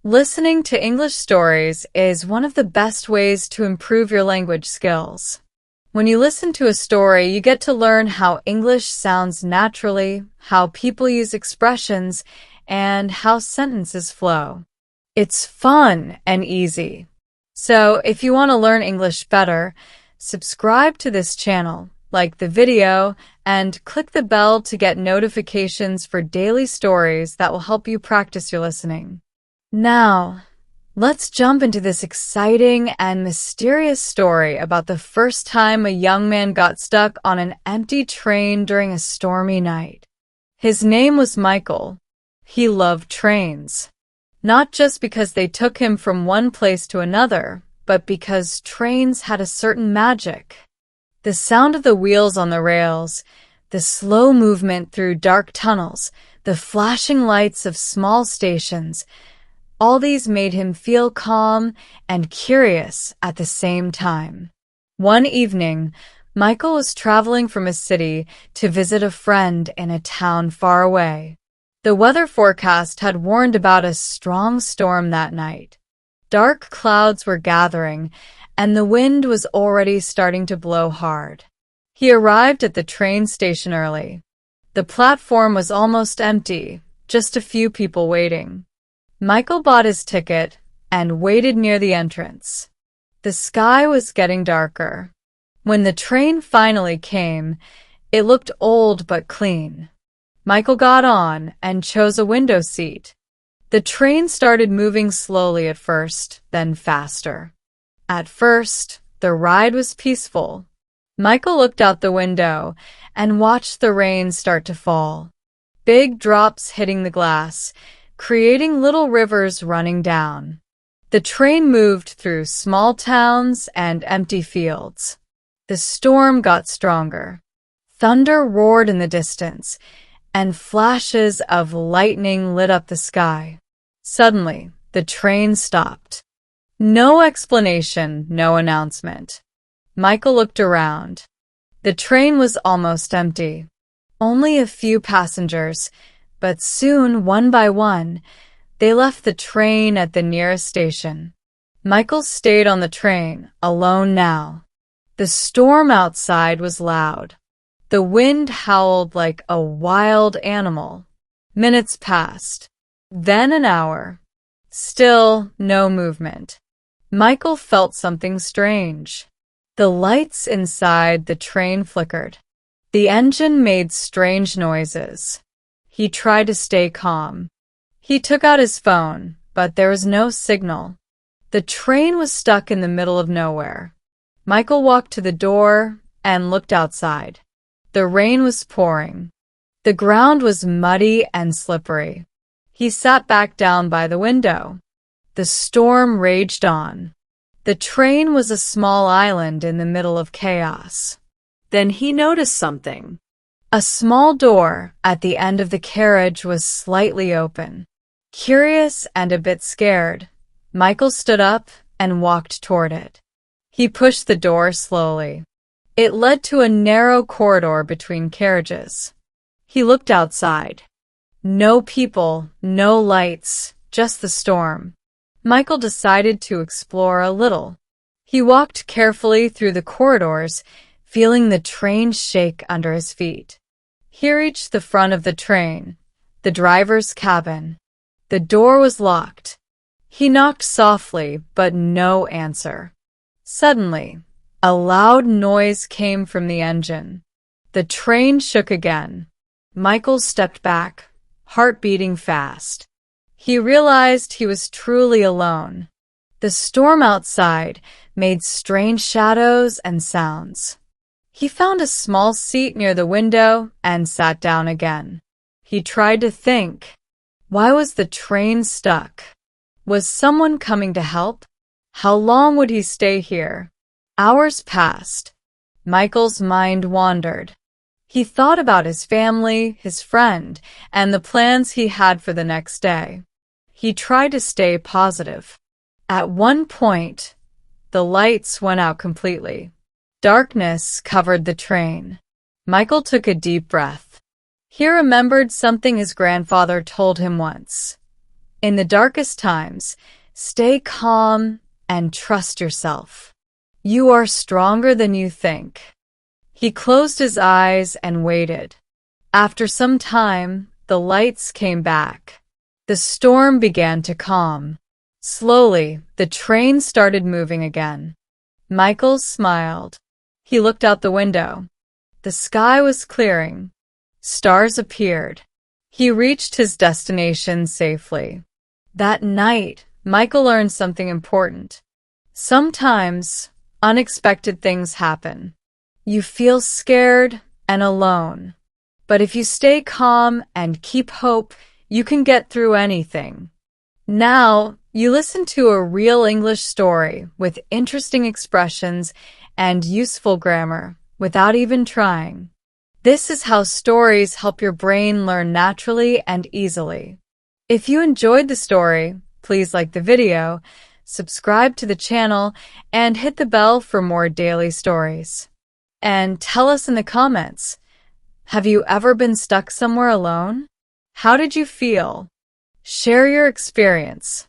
Listening to English stories is one of the best ways to improve your language skills. When you listen to a story, you get to learn how English sounds naturally, how people use expressions, and how sentences flow. It's fun and easy. So if you want to learn English better, subscribe to this channel, like the video, and click the bell to get notifications for daily stories that will help you practice your listening. Now, let's jump into this exciting and mysterious story about the first time a young man got stuck on an empty train during a stormy night. His name was Michael. He loved trains. Not just because they took him from one place to another, but because trains had a certain magic. The sound of the wheels on the rails, the slow movement through dark tunnels, the flashing lights of small stations, all these made him feel calm and curious at the same time. One evening, Michael was traveling from a city to visit a friend in a town far away. The weather forecast had warned about a strong storm that night. Dark clouds were gathering, and the wind was already starting to blow hard. He arrived at the train station early. The platform was almost empty, just a few people waiting. Michael bought his ticket and waited near the entrance. The sky was getting darker. When the train finally came, it looked old but clean. Michael got on and chose a window seat. The train started moving slowly at first, then faster. At first, the ride was peaceful. Michael looked out the window and watched the rain start to fall. Big drops hitting the glass, creating little rivers running down. The train moved through small towns and empty fields. The storm got stronger. Thunder roared in the distance, and flashes of lightning lit up the sky. Suddenly, the train stopped. No explanation, no announcement. Michael looked around. The train was almost empty. Only a few passengers, but soon, one by one, they left the train at the nearest station. Michael stayed on the train, alone now. The storm outside was loud. The wind howled like a wild animal. Minutes passed. Then an hour. Still no movement. Michael felt something strange. The lights inside the train flickered. The engine made strange noises. He tried to stay calm. He took out his phone, but there was no signal. The train was stuck in the middle of nowhere. Michael walked to the door and looked outside. The rain was pouring. The ground was muddy and slippery. He sat back down by the window. The storm raged on. The train was a small island in the middle of chaos. Then he noticed something. A small door at the end of the carriage was slightly open. Curious and a bit scared, Michael stood up and walked toward it. He pushed the door slowly. It led to a narrow corridor between carriages. He looked outside. No people, no lights, just the storm. Michael decided to explore a little. He walked carefully through the corridors, feeling the train shake under his feet. He reached the front of the train, the driver's cabin. The door was locked. He knocked softly, but no answer. Suddenly, a loud noise came from the engine. The train shook again. Michael stepped back, heart beating fast. He realized he was truly alone. The storm outside made strange shadows and sounds. He found a small seat near the window and sat down again. He tried to think. Why was the train stuck? Was someone coming to help? How long would he stay here? Hours passed. Michael's mind wandered. He thought about his family, his friend, and the plans he had for the next day. He tried to stay positive. At one point, the lights went out completely. Darkness covered the train. Michael took a deep breath. He remembered something his grandfather told him once. In the darkest times, stay calm and trust yourself. You are stronger than you think. He closed his eyes and waited. After some time, the lights came back. The storm began to calm. Slowly, the train started moving again. Michael smiled. He looked out the window. The sky was clearing. Stars appeared. He reached his destination safely. That night, Michael learned something important. Sometimes, unexpected things happen. You feel scared and alone. But if you stay calm and keep hope, you can get through anything. Now, you listen to a real English story with interesting expressions and useful grammar without even trying. This is how stories help your brain learn naturally and easily. If you enjoyed the story, please like the video, subscribe to the channel, and hit the bell for more daily stories. And tell us in the comments, have you ever been stuck somewhere alone? How did you feel? Share your experience.